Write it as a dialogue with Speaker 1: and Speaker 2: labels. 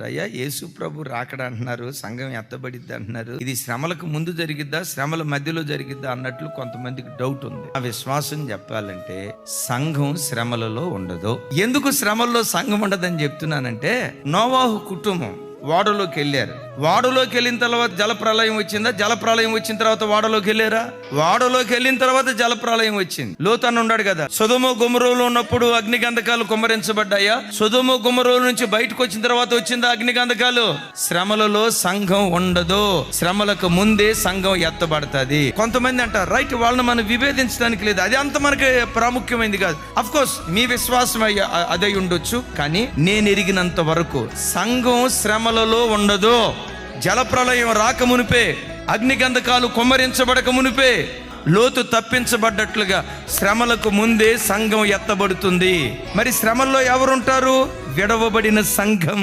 Speaker 1: అయ్యా యేసు ప్రభు రాకడ అంటున్నారు, సంఘం ఎత్తబడిద్ది అంటున్నారు. ఇది శ్రమలకు ముందు జరిగిద్దా, శ్రమల మధ్యలో జరిగిద్దా అన్నట్లు కొంతమందికి డౌట్ ఉంది. ఆ విశ్వాసం చెప్పాలంటే సంఘం శ్రమలలో ఉండదు. ఎందుకు శ్రమల్లో సంఘం ఉండదని చెప్తున్నానంటే, నోవాహు కుటుంబం వాడలోకి వెళ్ళారు. వాడలోకి వెళ్ళిన తర్వాత జలప్రలయం వచ్చిందా? జలప్రలయం వచ్చిన తర్వాత వాడలోకి వెళ్ళారా? వాడలోకి వెళ్ళిన తర్వాత జలప్రలయం వచ్చింది. లోతు అని ఉన్నాడు కదా, సొదొమ గొమొర్రాలో ఉన్నప్పుడు అగ్నిగంధకాలు కుమ్మరించబడ్డాయా? సొదొమ గొమొర్రా నుంచి బయటకు వచ్చిన తర్వాత వచ్చిందా అగ్నిగంధకాలు? శ్రమలలో సంఘం ఉండదు. శ్రమలకు ముందే సంఘం ఎత్తబడుతుంది. కొంతమంది అంటారు, రైట్, వాళ్ళని మనం విభేదించడానికి లేదు, అది అంత మనకి ప్రాముఖ్యమైనది కాదు. అఫ్ కోర్స్ మీ విశ్వాసం అదై ఉండొచ్చు, కానీ నేను ఎరిగినంత వరకు సంఘం శ్రమలలో ఉండదు. జలప్రలయం రాక మునిపే, అగ్నిగంధకాలు కుమ్మరించబడక మునిపే, లోతు తప్పించబడ్డట్లుగా శ్రమలకు ముందే సంఘం ఎత్తబడుతుంది. మరి శ్రమల్లో ఎవరుంటారు? విడవబడిన సంఘం.